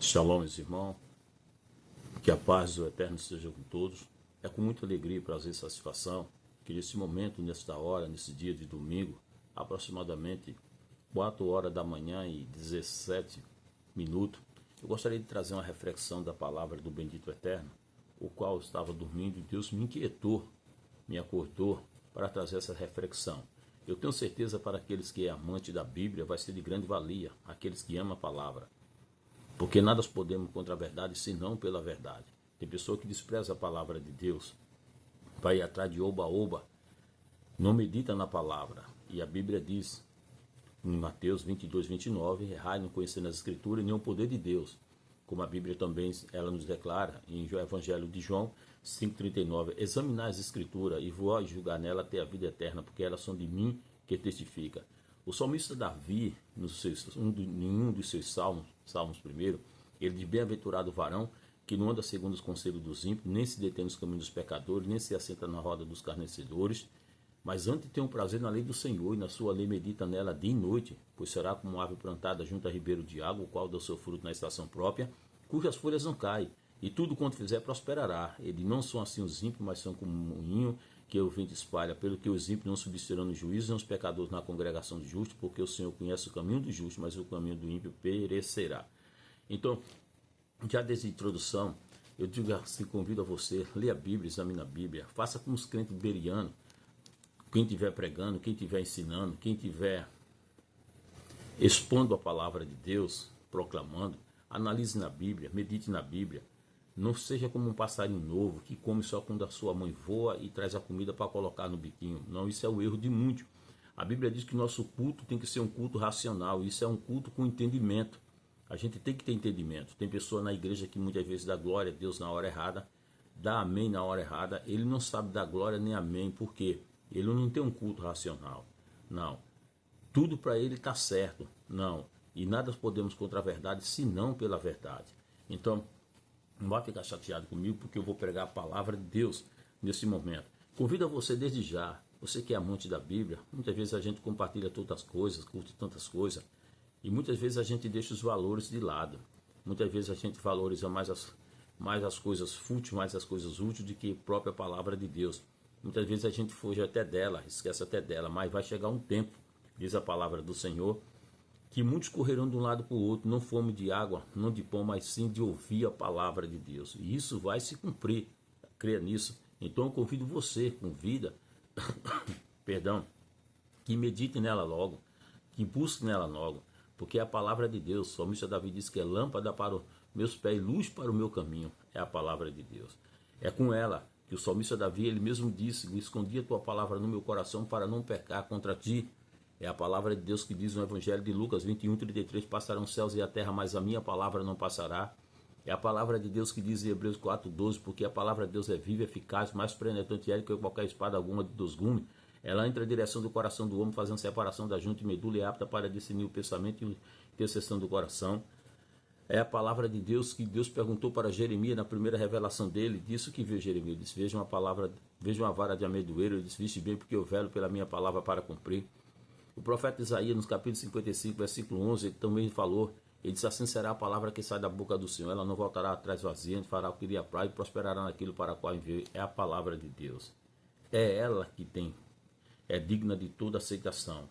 Shalom, meus irmãos, que a paz do Eterno esteja com todos. É com muita alegria, prazer e satisfação que nesse momento, nesta hora, nesse dia de domingo, aproximadamente 4 horas da manhã e 17 minutos, eu gostaria de trazer uma reflexão da palavra do bendito Eterno, o qual estava dormindo e Deus me inquietou, me acordou para trazer essa reflexão. Eu tenho certeza para aqueles que é amante da Bíblia vai ser de grande valia, aqueles que amam a palavra. Porque nada podemos contra a verdade, senão pela verdade. Tem pessoa que despreza a palavra de Deus, vai atrás de oba-oba, não medita na palavra. E a Bíblia diz, em Mateus 22, 29, errai não conhecendo as Escrituras nem o poder de Deus. Como a Bíblia também ela nos declara, em Evangelho de João 5,39, examinar as Escrituras e vós julgar nela até a vida eterna, porque elas são de mim que testifica. O salmista Davi, em um dos seus salmos primeiro, ele diz, bem-aventurado o varão que não anda segundo os conselhos dos ímpios, nem se detém nos caminhos dos pecadores, nem se assenta na roda dos carnecedores, mas antes tem um prazer na lei do Senhor, e na sua lei medita nela dia e noite, pois será como uma árvore plantada junto a ribeiro de água, o qual dá o seu fruto na estação própria, cujas folhas não caem, e tudo quanto fizer prosperará. Eles não são assim os ímpios, mas são como um moinho que o vento espalha, pelo que os ímpios não subsistirão no juízo, nem os pecadores na congregação de justos, porque o Senhor conhece o caminho do justo, mas o caminho do ímpio perecerá. Então, já desde a introdução, eu digo assim, convido a você, leia a Bíblia, examine a Bíblia, faça como os crentes berianos, quem estiver pregando, quem estiver ensinando, quem estiver expondo a palavra de Deus, proclamando, analise na Bíblia, medite na Bíblia. Não seja como um passarinho novo que come só quando a sua mãe voa e traz a comida para colocar no biquinho. Não, isso é o erro de muitos. A Bíblia diz que nosso culto tem que ser um culto racional. Isso é um culto com entendimento. A gente tem que ter entendimento. Tem pessoa na igreja que muitas vezes dá glória a Deus na hora errada, dá amém na hora errada. Ele não sabe dar glória nem amém. Por quê? Ele não tem um culto racional. Não. Tudo para ele está certo. Não. E nada podemos contra a verdade, senão pela verdade. Então, não vai ficar chateado comigo, porque eu vou pregar a palavra de Deus nesse momento. Convido a você desde já, você que é amante da Bíblia, muitas vezes a gente compartilha tantas coisas, curte tantas coisas, e muitas vezes a gente deixa os valores de lado. Muitas vezes a gente valoriza mais as coisas fúteis, mais as coisas úteis do que a própria palavra de Deus. Muitas vezes a gente foge até dela, esquece até dela, mas vai chegar um tempo, diz a palavra do Senhor, que muitos correrão de um lado para o outro, não fome de água, não de pão, mas sim de ouvir a palavra de Deus. E isso vai se cumprir, creia nisso. Então eu convido você, convida, perdão, que medite nela logo, que busque nela logo, porque é a palavra de Deus. O salmista Davi diz que é lâmpada para os meus pés, luz para o meu caminho, é a palavra de Deus. É com ela que o salmista Davi, ele mesmo disse, escondi a tua palavra no meu coração para não pecar contra ti. É a palavra de Deus que diz no Evangelho de Lucas 21, 33, passarão os céus e a terra, mas a minha palavra não passará. É a palavra de Deus que diz em Hebreus 4, 12, porque a palavra de Deus é viva, eficaz, mais penetrante que qualquer espada alguma de dos gumes. Ela entra na direção do coração do homem, fazendo separação da junta e medula, e é apta para discernir o pensamento e a intercessão do coração. É a palavra de Deus que Deus perguntou para Jeremias na primeira revelação dele, disse que viu Jeremias, ele disse, veja uma vara de amendoeiro, ele disse, viste bem, porque eu velo pela minha palavra para cumprir. O profeta Isaías, no capítulo 55, versículo 11, ele também falou, ele disse, assim será a palavra que sai da boca do Senhor, ela não voltará atrás vazia, fará o que lhe apraz e prosperará naquilo para o qual enviou. É a palavra de Deus. É ela que é digna de toda aceitação.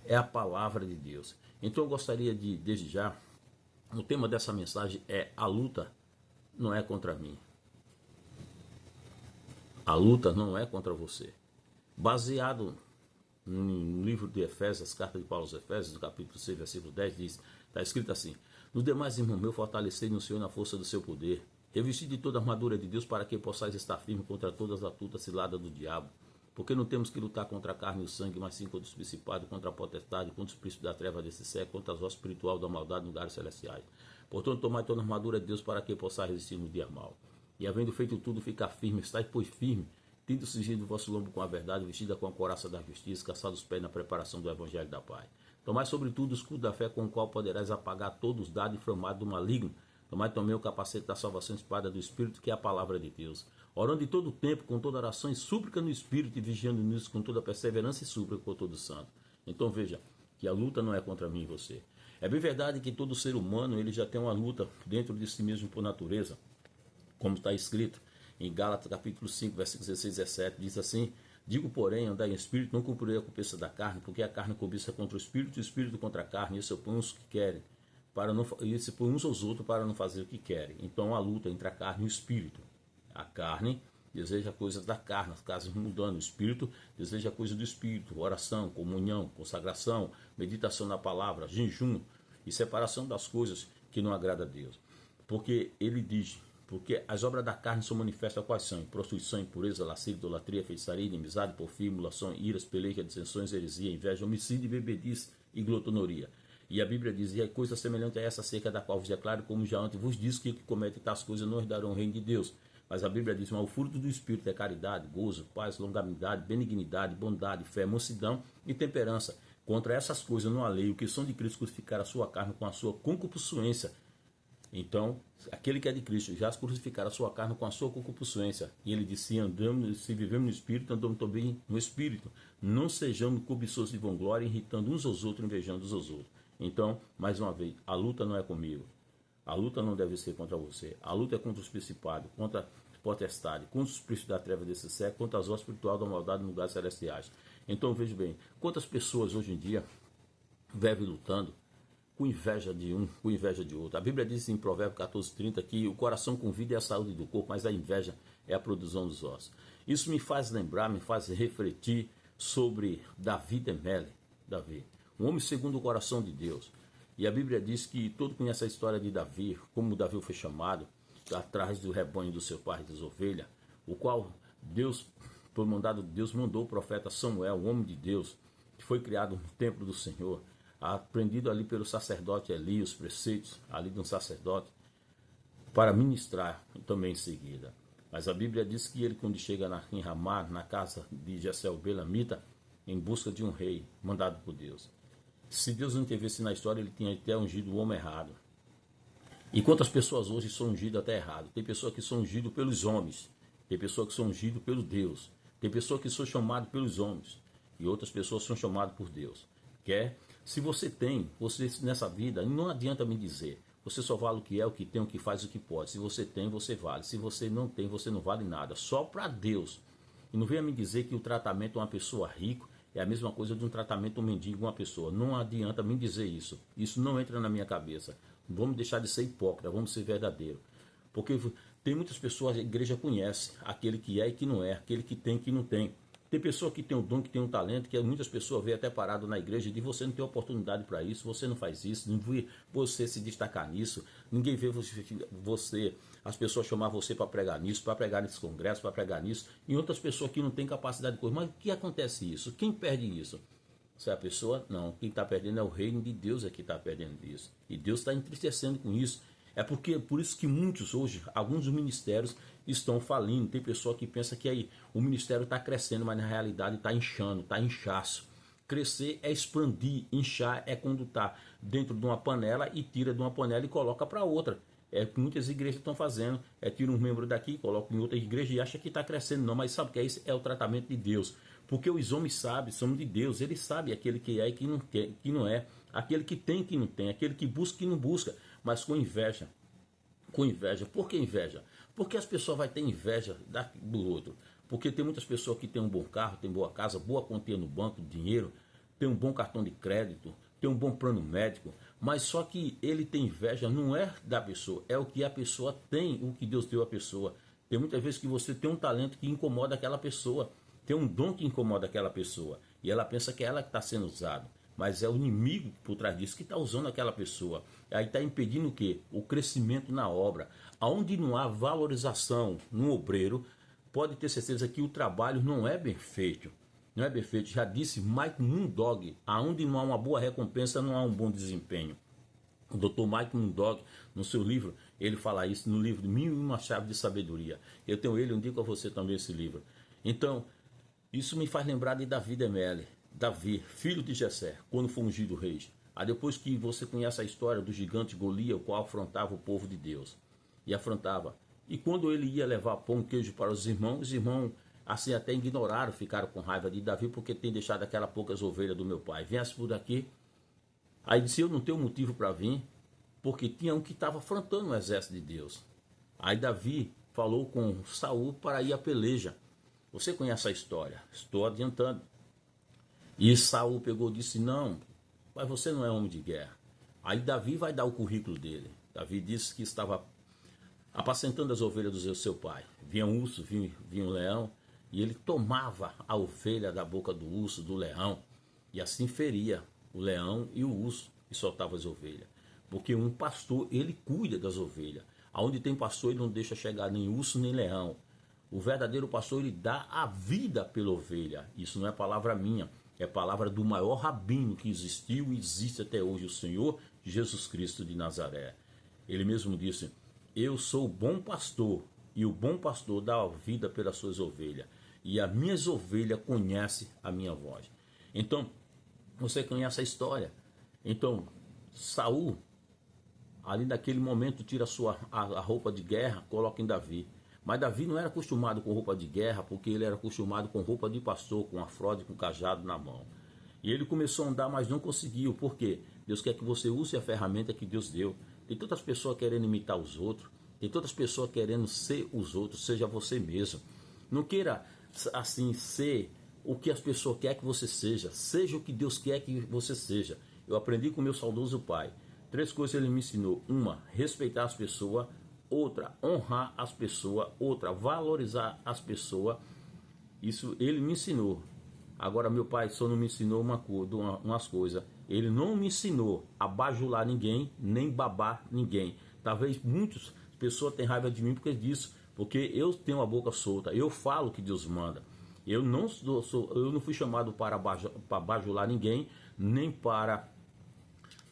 É a palavra de Deus. Então eu gostaria de, desde já, o tema dessa mensagem é a luta não é contra mim. A luta não é contra você. Baseado no livro de Efésios, carta de Paulo aos Efésios, no capítulo 6, versículo 10, diz, está escrito assim, nos demais, irmão meu, fortalecei no Senhor na força do seu poder, revesti de toda a armadura de Deus para que possais estar firme contra todas as astutas ciladas do diabo, porque não temos que lutar contra a carne e o sangue, mas sim contra os principados, contra a potestade, contra os príncipes da treva desse século, contra as hostes espirituais da maldade nos lugares celestiais. Portanto, tomai toda a armadura de Deus para que possais resistir no dia mal. E havendo feito tudo, ficar firme, estáis, pois, firme, tendo cingido o vosso lombo com a verdade, vestida com a couraça da justiça, calçados os pés na preparação do evangelho da paz. Tomai sobretudo o escudo da fé, com o qual poderás apagar todos os dados inflamados do maligno. Tomai também o capacete da salvação, espada do Espírito, que é a palavra de Deus. Orando em todo o tempo, com toda oração e súplica no Espírito, e vigiando nisso com toda perseverança e súplica por todo santo. Então veja, que a luta não é contra mim e você. É bem verdade que todo ser humano ele já tem uma luta dentro de si mesmo por natureza, como está escrito em Gálatas capítulo 5, versículos 16 e 17, diz assim: digo, porém, andar em espírito, não cumprirei a cobiça da carne, porque a carne cobiça contra o espírito, e o espírito contra a carne, e isso põe uns que querem, para não, e se põe uns aos outros para não fazer o que querem. Então, a luta entre a carne e o espírito. A carne deseja coisas da carne, as casas mudando. O espírito deseja coisas do espírito, oração, comunhão, consagração, meditação na palavra, jejum e separação das coisas que não agradam a Deus. Porque ele diz: porque as obras da carne são manifestas quais são? Prostituição, impureza, lascívia, idolatria, feitiçaria, inimizade, porfia, emulação, iras, peleja, dissensões, heresia, inveja, homicídio, bebedice e glotonoria. E a Bíblia diz: e é coisa semelhante a essa, acerca da qual vos declaro, como já antes vos disse, que o que comete tais coisas não herdarão o reino de Deus. Mas a Bíblia diz: mas o fruto do Espírito é caridade, gozo, paz, longanimidade, benignidade, bondade, fé, mansidão e temperança. Contra essas coisas não há lei. O que são de Cristo crucificar a sua carne com a sua concupiscência. Então, aquele que é de Cristo já crucificar a sua carne com a sua concupiscência. E ele disse: se vivemos no Espírito, andamos também no Espírito. Não sejamos cobiçosos de vanglória, irritando uns aos outros, invejando uns aos outros. Então, mais uma vez, a luta não é comigo. A luta não deve ser contra você. A luta é contra os principados, contra a potestade, contra os príncipes da treva desse século, contra as hostes espirituais da maldade nos lugares celestiais. Então, veja bem, quantas pessoas hoje em dia vivem lutando com inveja de um, com inveja de outro. A Bíblia diz em Provérbios 14:30 que o coração com vida é a saúde do corpo, mas a inveja é a produção dos ossos. Isso me faz lembrar, me faz refletir sobre Davi de Mele, Davi, um homem segundo o coração de Deus. E a Bíblia diz que todo conhece a história de Davi, como Davi foi chamado, atrás do rebanho do seu pai das ovelhas, o qual Deus, por mandado de Deus, mandou o profeta Samuel, o homem de Deus, que foi criado no templo do Senhor, aprendido ali pelo sacerdote Eli, os preceitos ali de um sacerdote, para ministrar também em seguida. Mas a Bíblia diz que ele, quando chega em Ramá, na casa de Jessé o Belamita, em busca de um rei mandado por Deus. Se Deus não intervisse na história, ele tinha até ungido o homem errado. E quantas pessoas hoje são ungidas até errado? Tem pessoas que são ungidas pelos homens, tem pessoas que são ungidas pelo Deus, tem pessoas que são chamadas pelos homens, e outras pessoas são chamadas por Deus. Se você tem, você nessa vida, não adianta me dizer, você só vale o que é, o que tem, o que faz, o que pode. Se você tem, você vale. Se você não tem, você não vale nada. Só para Deus. E não venha me dizer que o tratamento de uma pessoa rica é a mesma coisa de um tratamento de um mendigo, uma pessoa. Não adianta me dizer isso. Isso não entra na minha cabeça. Vamos deixar de ser hipócrita, vamos ser verdadeiros. Porque tem muitas pessoas, a igreja conhece aquele que é e que não é, aquele que tem e que não tem. Tem pessoa que tem um dom, que tem um talento, que muitas pessoas veem até parado na igreja e dizem: você não tem oportunidade para isso, você não faz isso, não vê você se destacar nisso, ninguém vê você, as pessoas chamar você para pregar nisso, para pregar nesse congresso, para pregar nisso, e outras pessoas que não têm capacidade de coisa. Mas o que acontece isso? Quem perde isso? Se é a pessoa? Não, quem está perdendo é o reino de Deus, é que está perdendo isso. E Deus está entristecendo com isso. É por isso que muitos hoje, alguns dos ministérios estão falindo. Tem pessoa que pensa que aí o ministério está crescendo, mas na realidade está inchando, está inchaço. Crescer é expandir, inchar é quando está dentro de uma panela e tira de uma panela e coloca para outra. É o que muitas igrejas estão fazendo. Tira um membro daqui, coloca em outra igreja e acha que está crescendo. Não, mas sabe o que é isso? É o tratamento de Deus. Porque os homens sabem, são de Deus. Ele sabe aquele que é e que não, quer, que não é. Aquele que tem e que não tem. Aquele que busca e que não busca. Mas com inveja. Com inveja. Por que inveja? Porque as pessoas vão ter inveja do outro. Porque tem muitas pessoas que têm um bom carro, tem boa casa, boa quantia no banco, dinheiro, tem um bom cartão de crédito, tem um bom plano médico, mas só que ele tem inveja não é da pessoa, é o que a pessoa tem, o que Deus deu à pessoa. Tem muitas vezes que você tem um talento que incomoda aquela pessoa, tem um dom que incomoda aquela pessoa, e ela pensa que é ela que está sendo usada. Mas é o inimigo por trás disso que está usando aquela pessoa. Aí está impedindo o quê? O crescimento na obra. Aonde não há valorização no obreiro, pode ter certeza que o trabalho não é bem feito. Não é bem feito. Já disse Mike Mundog, aonde não há uma boa recompensa, não há um bom desempenho. O Dr. Mike Mundog, no seu livro, ele fala isso no livro 1001 Chaves de Sabedoria. Eu tenho ele, eu indico a você também esse livro. Então, isso me faz lembrar de Davi de Mele. Davi, filho de Jessé, quando foi ungido rei. Depois que você conhece a história do gigante Golias, o qual afrontava o povo de Deus. E afrontava. E quando ele ia levar pão e queijo para os irmãos assim até ignoraram, ficaram com raiva de Davi, porque tem deixado aquelas poucas ovelhas do meu pai. Venha por aqui, Aí disse, eu não tenho motivo para vir, porque tinha um que estava afrontando o exército de Deus. Aí Davi falou com Saul para ir à peleja. Você conhece a história, estou adiantando. E Saul pegou e disse, não, mas você não é homem de guerra. Aí Davi vai dar o currículo dele. Davi disse que estava apacentando as ovelhas do seu pai. Vinha um urso, vinha um leão, e ele tomava a ovelha da boca do urso, do leão, e assim feria o leão e o urso, e soltava as ovelhas. Porque um pastor, ele cuida das ovelhas. Aonde tem pastor, ele não deixa chegar nem urso, nem leão. O verdadeiro pastor, ele dá a vida pela ovelha. Isso não é palavra minha, é palavra do maior rabino que existiu e existe até hoje, o Senhor Jesus Cristo de Nazaré. Ele mesmo disse, eu sou o bom pastor, e o bom pastor dá a vida pelas suas ovelhas. E as minhas ovelhas conhecem a minha voz. Então, você conhece a história. Então, Saul, ali naquele momento, tira a roupa de guerra, coloca em Davi. Mas Davi não era acostumado com roupa de guerra, porque ele era acostumado com roupa de pastor, com a fraude, com o cajado na mão. E ele começou a andar, mas não conseguiu. Por quê? Deus quer que você use a ferramenta que Deus deu. Tem tantas pessoas querendo imitar os outros. Tem tantas pessoas querendo ser os outros. Seja você mesmo. Não queira, assim, ser o que as pessoas querem que você seja. Seja o que Deus quer que você seja. Eu aprendi com meu saudoso pai. 3 coisas ele me ensinou. 1, respeitar as pessoas. Outra, honrar as pessoas. Outra, valorizar as pessoas. Isso ele me ensinou. Agora meu pai só não me ensinou umas coisas. Ele não me ensinou a bajular ninguém, nem babar ninguém. Talvez muitas pessoas tenham raiva de mim por causa disso. Porque eu tenho a boca solta. Eu falo o que Deus manda. Eu não fui chamado para bajular ninguém, nem para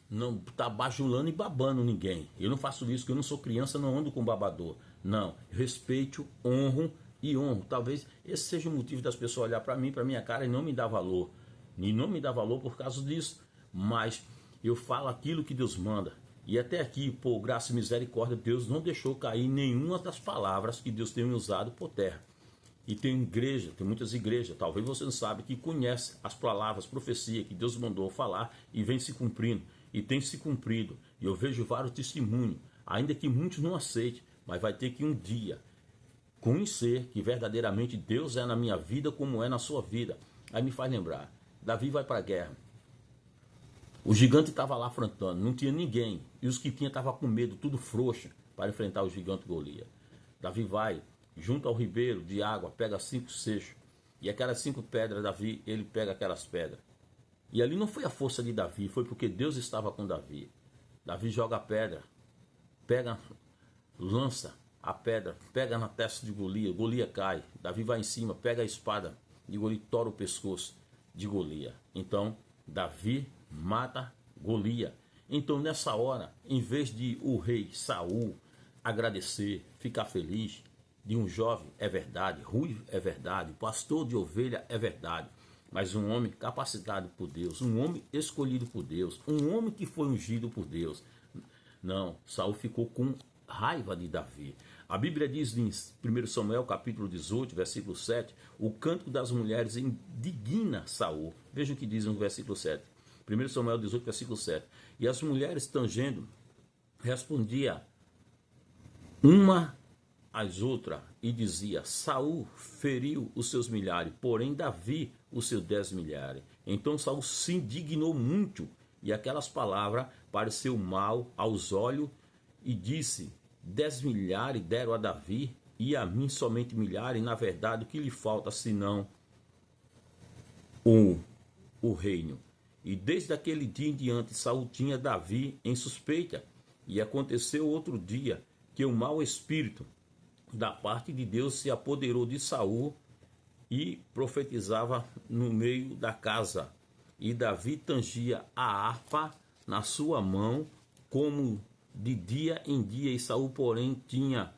não tá bajulando e babando ninguém. Eu não faço isso, porque eu não sou criança, não ando com babador. Não, respeito, honro e honro. Talvez esse seja o motivo das pessoas olhar para mim, para minha cara e não me dar valor. E não me dar valor por causa disso. Mas eu falo aquilo que Deus manda. E até aqui, por graça e misericórdia, Deus não deixou cair nenhuma das palavras que Deus tem usado por terra. E tem igreja, tem muitas igrejas, talvez você não sabe, que conhece as palavras, profecia que Deus mandou falar e vem se cumprindo. E tem se cumprido. E eu vejo vários testemunhos, ainda que muitos não aceitem, mas vai ter que um dia conhecer que verdadeiramente Deus é na minha vida como é na sua vida. Aí me faz lembrar, Davi vai para a guerra. O gigante estava lá afrontando, não tinha ninguém. E os que tinha estavam com medo, tudo frouxo, para enfrentar o gigante Golias. Davi vai, junto ao ribeiro de água, pega 5 seixos. E aquelas 5 pedras, Davi, ele pega aquelas pedras. E ali não foi a força de Davi, foi porque Deus estava com Davi. Davi joga a pedra, lança a pedra, pega na testa de Golias, Golias cai. Davi vai em cima, pega a espada de Golias, tora o pescoço de Golias. Então, Davi mata Golias. Então, nessa hora, em vez de o rei Saul agradecer, ficar feliz, de um jovem é verdade, ruivo é verdade, pastor de ovelha é verdade. Mas um homem capacitado por Deus, um homem escolhido por Deus, um homem que foi ungido por Deus. Não, Saul ficou com raiva de Davi. A Bíblia diz em 1 Samuel capítulo 18, versículo 7, o cântico das mulheres indigna Saul. Veja o que diz no versículo 7. 1 Samuel 18, versículo 7. E as mulheres tangendo, respondia uma às outras e dizia, Saul feriu os seus milhares, porém Davi os seus 10 milhares. Então Saul se indignou muito, e aquelas palavras pareceu mal aos olhos, e disse, 10 milhares deram a Davi, e a mim somente milhares, e na verdade o que lhe falta senão o reino. E desde aquele dia em diante Saul tinha Davi em suspeita, e aconteceu outro dia, que o mau espírito da parte de Deus se apoderou de Saul e profetizava no meio da casa. E Davi tangia a harpa na sua mão, como de dia em dia, e Saul, porém, tinha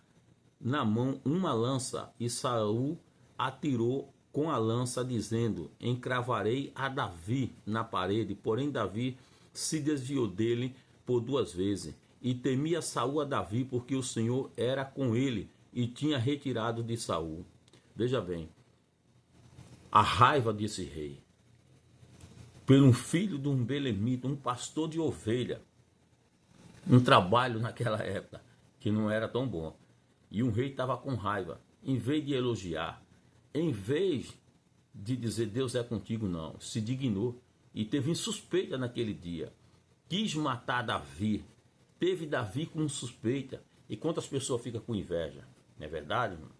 na mão uma lança, e Saul atirou com a lança, dizendo, encravarei a Davi na parede, porém Davi se desviou dele por 2 vezes, e temia Saul a Davi, porque o Senhor era com ele, e tinha retirado de Saul. Veja bem, a raiva desse rei. por um filho de um belemita, um pastor de ovelha, um trabalho naquela época que não era tão bom. E um rei estava com raiva. Em vez de elogiar, em vez de dizer Deus é contigo, não, se dignou e teve suspeita naquele dia. Quis matar Davi, teve Davi como suspeita. E quantas pessoas ficam com inveja? Não é verdade, irmão?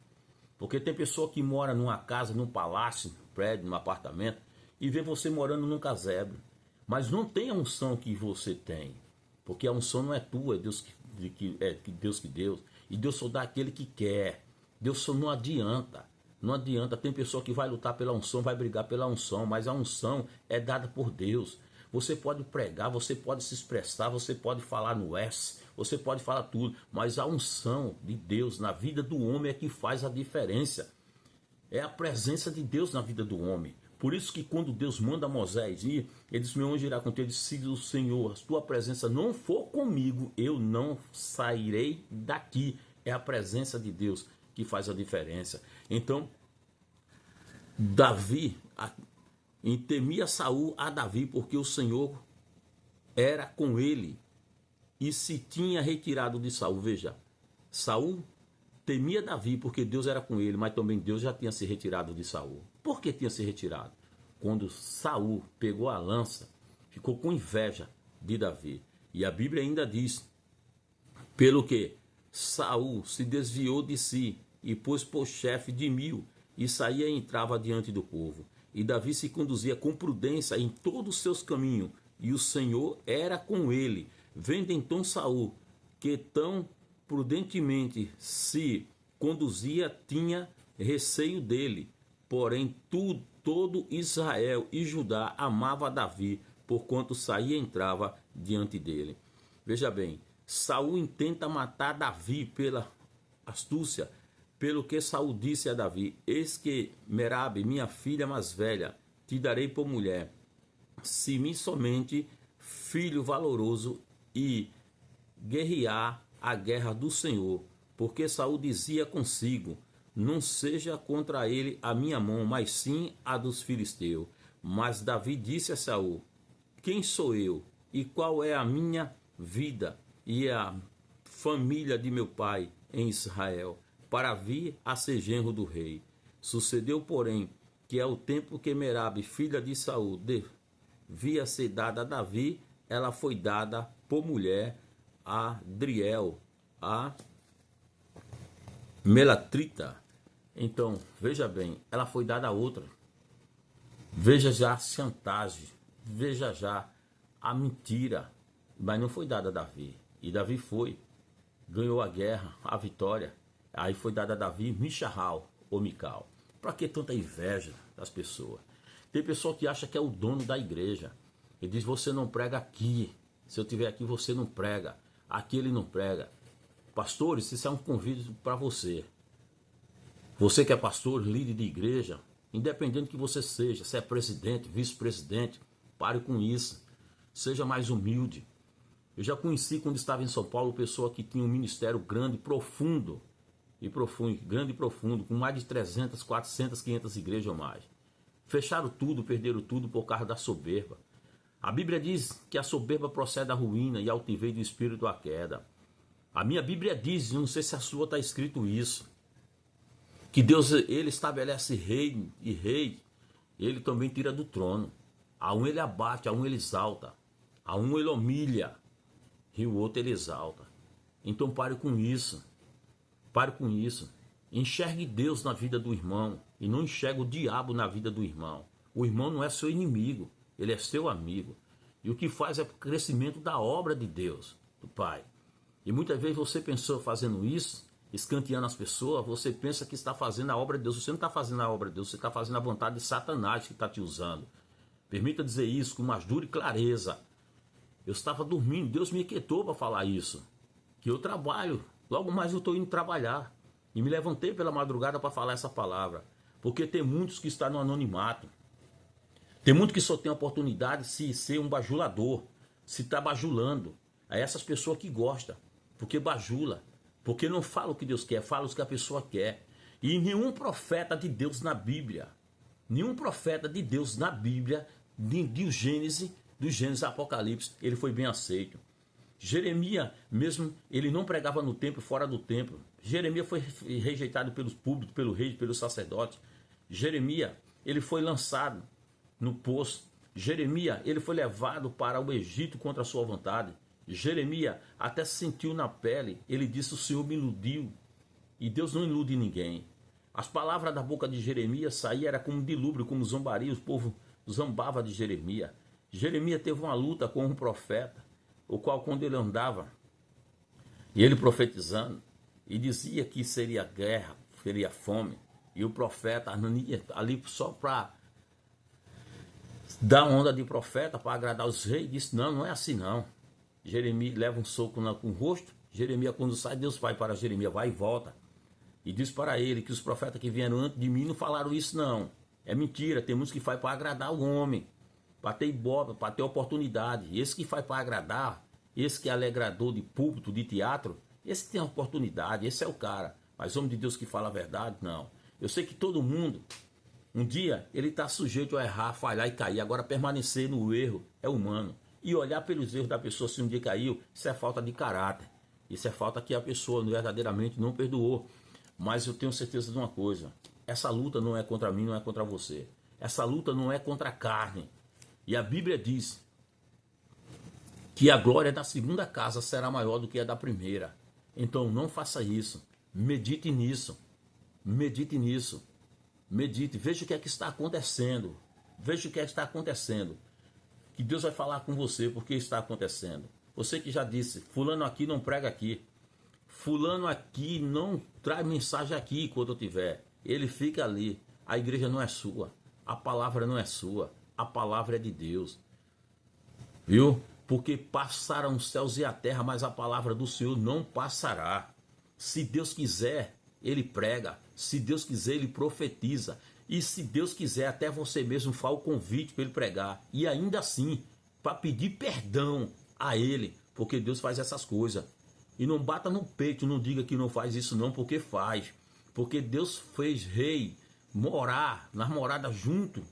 Porque tem pessoa que mora numa casa, num palácio, num prédio, num apartamento, e vê você morando num casebre. Mas não tem a unção que você tem. Porque a unção não é tua, é Deus Deus que deu. E Deus só dá aquele que quer. Deus só não adianta. Não adianta. Tem pessoa que vai lutar pela unção, vai brigar pela unção, mas a unção é dada por Deus. Você pode pregar, você pode se expressar, você pode falar no S, você pode falar tudo, mas a unção de Deus na vida do homem é que faz a diferença. É a presença de Deus na vida do homem. Por isso que quando Deus manda Moisés ir, ele diz, meu anjo irá contigo. Ele disse, se o Senhor, a tua presença não for comigo, eu não sairei daqui. É a presença de Deus que faz a diferença. Então, Davi temia Saul a Davi, porque o Senhor era com ele e se tinha retirado de Saul. Veja, Saul temia Davi porque Deus era com ele, mas também Deus já tinha se retirado de Saul. Por que tinha se retirado? Quando Saul pegou a lança, ficou com inveja de Davi. E a Bíblia ainda diz, pelo que Saul se desviou de si e pôs por chefe de 1000, e saía e entrava diante do povo. E Davi se conduzia com prudência em todos os seus caminhos, e o Senhor era com ele. Vendo então Saul que tão prudentemente se conduzia, tinha receio dele. Porém, todo Israel e Judá amava Davi, porquanto saía e entrava diante dele. Veja bem, Saul intenta matar Davi pela astúcia, pelo que Saul disse a Davi, eis que Merabe, minha filha mais velha, te darei por mulher, se me somente filho valoroso e guerrear a guerra do Senhor. Porque Saul dizia consigo, não seja contra ele a minha mão, mas sim a dos filisteus. Mas Davi disse a Saul, quem sou eu e qual é a minha vida e a família de meu pai em Israel, para vir a ser genro do rei? Sucedeu, porém, que ao tempo que Merabe, filha de Saul, devia ser dada a Davi, ela foi dada por mulher a Adriel, a Melatrita. Então, veja bem, ela foi dada a outra. Veja já a chantagem, veja já a mentira, mas não foi dada a Davi. E Davi foi, ganhou a guerra, a vitória. Aí foi dada a Davi Michal ou Mical. Para que tanta inveja das pessoas? Tem pessoa que acha que é o dono da igreja. Ele diz, você não prega aqui. Se eu estiver aqui, você não prega. Aqui ele não prega. Pastores, isso é um convite para você. Você que é pastor, líder de igreja, independente do que você seja, se é presidente, vice-presidente, pare com isso. Seja mais humilde. Eu já conheci, quando estava em São Paulo, pessoa que tinha um ministério grande, profundo, grande e profundo, com mais de 300, 400, 500 igrejas ou mais. Fecharam tudo, perderam tudo por causa da soberba. A Bíblia diz que a soberba procede da ruína e a altivez do espírito à queda. A minha Bíblia diz, não sei se a sua está escrito isso, que Deus, ele estabelece rei e rei, ele também tira do trono. A um ele abate, a um ele exalta, a um ele humilha e o outro ele exalta. Então pare com isso, pare com isso. Enxergue Deus na vida do irmão e não enxergue o diabo na vida do irmão. O irmão não é seu inimigo, ele é seu amigo. E o que faz é o crescimento da obra de Deus, do Pai. E muitas vezes você pensou fazendo isso, escanteando as pessoas, você pensa que está fazendo a obra de Deus. Você não está fazendo a obra de Deus, você está fazendo a vontade de Satanás que está te usando. Permita dizer isso com mais dura e clareza. Eu estava dormindo, Deus me aquietou para falar isso. Que eu trabalho, logo mais eu estou indo trabalhar. E me levantei pela madrugada para falar essa palavra. Porque tem muitos que estão no anonimato. Tem muitos que só tem a oportunidade de se ser um bajulador, se está bajulando. É essas pessoas que gostam, porque bajula. Porque não fala o que Deus quer, fala o que a pessoa quer. E nenhum profeta de Deus na Bíblia, nenhum profeta de Deus na Bíblia do Gênesis a Apocalipse, ele foi bem aceito. Jeremias, mesmo, ele não pregava no templo, fora do templo. Jeremias foi rejeitado pelos públicos, pelo rei, pelos sacerdotes. Jeremias, ele foi lançado no poço. Jeremias, ele foi levado para o Egito contra a sua vontade. Jeremias até sentiu na pele, ele disse: o Senhor me iludiu. E Deus não ilude ninguém. As palavras da boca de Jeremias saíam, era como um dilúvio, como zombaria, o povo zombava de Jeremias. Jeremias teve uma luta com um profeta, o qual, quando ele andava, e ele profetizando, e dizia que seria guerra, seria fome, e o profeta Ananias, ali só para dar onda de profeta, para agradar os reis, disse: não, não é assim não. Jeremias leva um soco com o rosto. Jeremias, quando sai, Deus vai para Jeremias, vai e volta. E diz para ele que os profetas que vieram antes de mim não falaram isso não. É mentira, tem muitos que faz para agradar o homem, para ter ibope, para ter oportunidade. Esse que faz para agradar, esse que é alegrador de púlpito, de teatro, esse tem oportunidade, esse é o cara. Mas homem de Deus que fala a verdade, não. Eu sei que todo mundo, um dia, ele está sujeito a errar, falhar e cair. Agora, permanecer no erro é humano. E olhar pelos erros da pessoa, se um dia caiu, isso é falta de caráter. Isso é falta que a pessoa verdadeiramente não perdoou. Mas eu tenho certeza de uma coisa: essa luta não é contra mim, não é contra você. Essa luta não é contra a carne. E a Bíblia diz que a glória da segunda casa será maior do que a da primeira. Então não faça isso. Medite nisso. Medite nisso. Medite. Veja o que é que está acontecendo. Veja o que é que está acontecendo. Que Deus vai falar com você porque está acontecendo. Você que já disse: fulano aqui não prega aqui. Fulano aqui não traz mensagem aqui quando eu tiver. Ele fica ali. A igreja não é sua. A palavra não é sua. A palavra é de Deus. Viu? Porque passaram os céus e a terra, mas a palavra do Senhor não passará. Se Deus quiser, ele prega. Se Deus quiser, ele profetiza. E se Deus quiser, até você mesmo faz o convite para ele pregar. E ainda assim, para pedir perdão a ele. Porque Deus faz essas coisas. E não bata no peito, não diga que não faz isso não, porque faz. Porque Deus fez rei morar nas moradas junto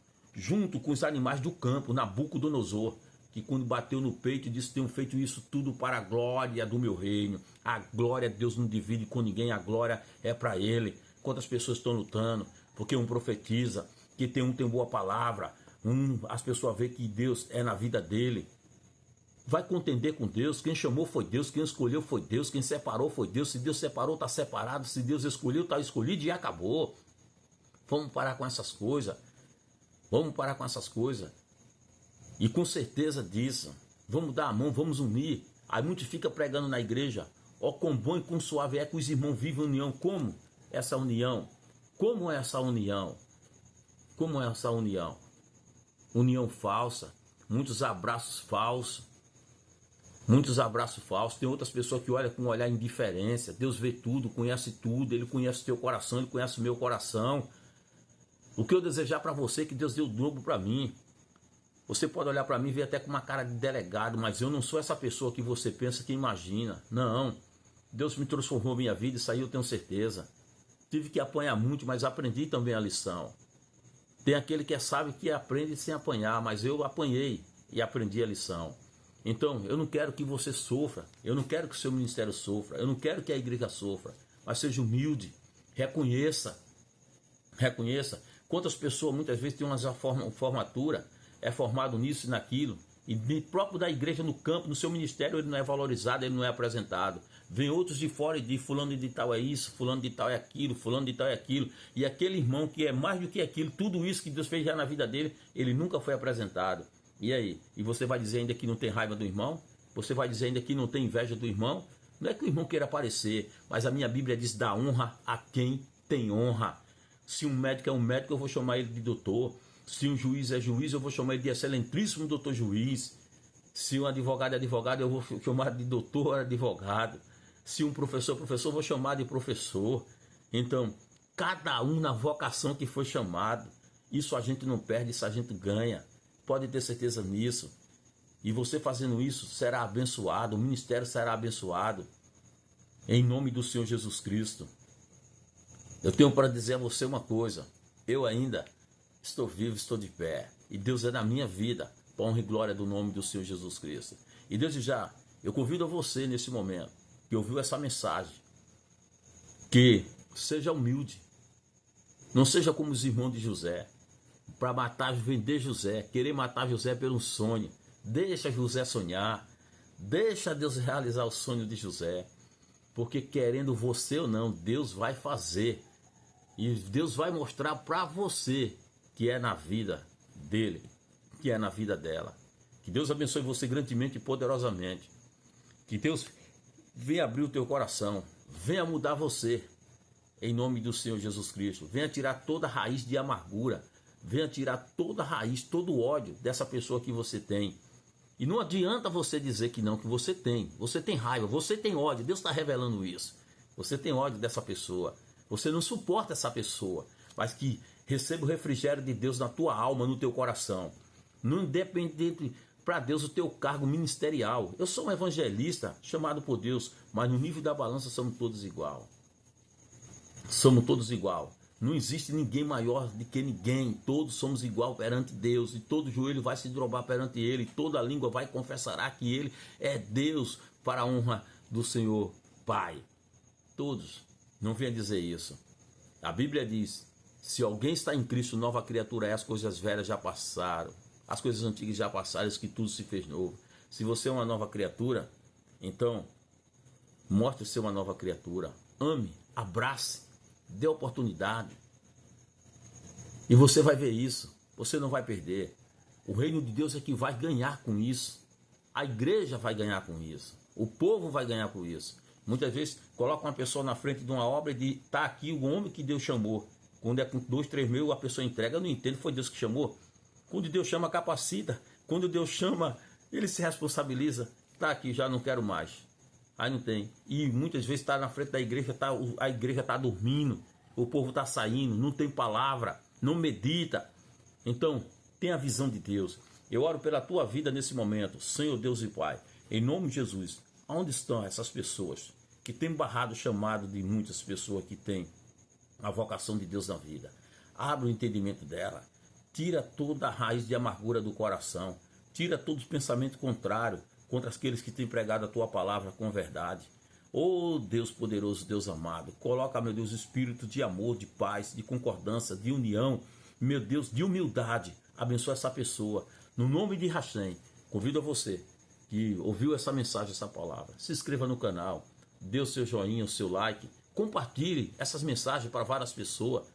com os animais do campo, Nabucodonosor, que quando bateu no peito disse: tenho feito isso tudo para a glória do meu reino. A glória Deus não divide com ninguém, a glória é para ele. Quantas pessoas estão lutando, porque um profetiza, que tem boa palavra, as pessoas veem que Deus é na vida dele. Vai contender com Deus. Quem chamou foi Deus, quem escolheu foi Deus, quem separou foi Deus. Se Deus separou, está separado. Se Deus escolheu, está escolhido e acabou. Vamos parar com essas coisas. Vamos parar com essas coisas. E com certeza disso, vamos dar a mão, vamos unir. Aí muitos ficam pregando na igreja: ó, quão bom e quão suave é que os irmãos vivem em união. Como essa união? Como é essa união? Como é essa união? União falsa. Muitos abraços falsos. Muitos abraços falsos. Tem outras pessoas que olham com um olhar indiferença. Deus vê tudo, conhece tudo. Ele conhece o teu coração, ele conhece o meu coração. O que eu desejar para você é que Deus dê o dobro para mim. Você pode olhar para mim e ver até com uma cara de delegado, mas eu não sou essa pessoa que você pensa, que imagina. Não. Deus me transformou minha vida, isso aí eu tenho certeza. Tive que apanhar muito, mas aprendi também a lição. Tem aquele que é sábio que aprende sem apanhar, mas eu apanhei e aprendi a lição. Então, eu não quero que você sofra, eu não quero que o seu ministério sofra, eu não quero que a igreja sofra, mas seja humilde, reconheça. Quantas pessoas muitas vezes têm uma formatura, é formado nisso e naquilo, e próprio da igreja no campo, no seu ministério, ele não é valorizado, ele não é apresentado. Vem outros de fora e diz: fulano de tal é isso, fulano de tal é aquilo, fulano de tal é aquilo. E aquele irmão que é mais do que aquilo, tudo isso que Deus fez já na vida dele, ele nunca foi apresentado. E aí? E você vai dizer ainda que não tem raiva do irmão? Você vai dizer ainda que não tem inveja do irmão? Não é que o irmão queira aparecer, mas a minha Bíblia diz: dá honra a quem tem honra. Se um médico é um médico, eu vou chamar ele de doutor. Se um juiz é juiz, eu vou chamar ele de excelentíssimo doutor juiz. Se um advogado é advogado, eu vou chamar de doutor advogado. Se um professor é professor, eu vou chamar de professor. Então, cada um na vocação que foi chamado. Isso a gente não perde, isso a gente ganha. Pode ter certeza nisso. E você fazendo isso será abençoado, o ministério será abençoado. Em nome do Senhor Jesus Cristo. Eu tenho para dizer a você uma coisa: eu ainda estou vivo, estou de pé. E Deus é na minha vida, para honra e glória do nome do Senhor Jesus Cristo. E desde já, eu convido a você nesse momento, que ouviu essa mensagem, que seja humilde. Não seja como os irmãos de José, para matar, vender José, querer matar José pelo sonho. Deixa José sonhar, deixa Deus realizar o sonho de José, porque querendo você ou não, Deus vai fazer. E Deus vai mostrar para você que é na vida dele, que é na vida dela. Que Deus abençoe você grandemente e poderosamente. Que Deus venha abrir o teu coração, venha mudar você, em nome do Senhor Jesus Cristo. Venha tirar toda a raiz de amargura, venha tirar toda a raiz, todo o ódio dessa pessoa que você tem. E não adianta você dizer que não, que você tem raiva, você tem ódio, Deus está revelando isso. Você tem ódio dessa pessoa, você não suporta essa pessoa, mas que receba o refrigério de Deus na tua alma, no teu coração. Não independente para Deus o teu cargo ministerial. Eu sou um evangelista chamado por Deus, mas no nível da balança somos todos igual. Somos todos igual. Não existe ninguém maior do que ninguém. Todos somos igual perante Deus. E todo joelho vai se dobrar perante Ele. E toda língua vai confessar que Ele é Deus, para a honra do Senhor Pai. Todos. Não venha dizer isso. A Bíblia diz: se alguém está em Cristo, nova criatura é, as coisas velhas já passaram. As coisas antigas já passaram, que tudo se fez novo. Se você é uma nova criatura, então mostre ser uma nova criatura. Ame, abrace, dê oportunidade. E você vai ver isso. Você não vai perder. O reino de Deus é que vai ganhar com isso. A igreja vai ganhar com isso. O povo vai ganhar com isso. Muitas vezes coloca uma pessoa na frente de uma obra e diz: está aqui o homem que Deus chamou. Quando é com 2, 3 mil, a pessoa entrega. Eu não entendo, foi Deus que chamou. Quando Deus chama, capacita. Quando Deus chama, ele se responsabiliza. Está aqui, já não quero mais. Aí não tem. E muitas vezes está na frente da igreja, a igreja está dormindo, o povo está saindo, não tem palavra, não medita. Então, tenha a visão de Deus. Eu oro pela tua vida nesse momento, Senhor Deus e Pai, em nome de Jesus. Onde estão essas pessoas que têm barrado o chamado de muitas pessoas que têm a vocação de Deus na vida? Abre o entendimento dela. Tira toda a raiz de amargura do coração. Tira todos os pensamentos contrários contra aqueles que têm pregado a tua palavra com verdade. Oh Deus poderoso, Deus amado, coloca, meu Deus, espírito de amor, de paz, de concordância, de união, meu Deus, de humildade. Abençoa essa pessoa. No nome de Hashem, convido a você que ouviu essa mensagem, essa palavra, se inscreva no canal, dê o seu joinha, o seu like, compartilhe essas mensagens para várias pessoas.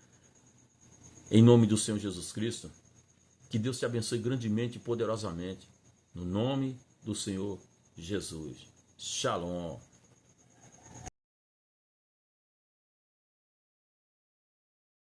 Em nome do Senhor Jesus Cristo, que Deus te abençoe grandemente e poderosamente. No nome do Senhor Jesus. Shalom.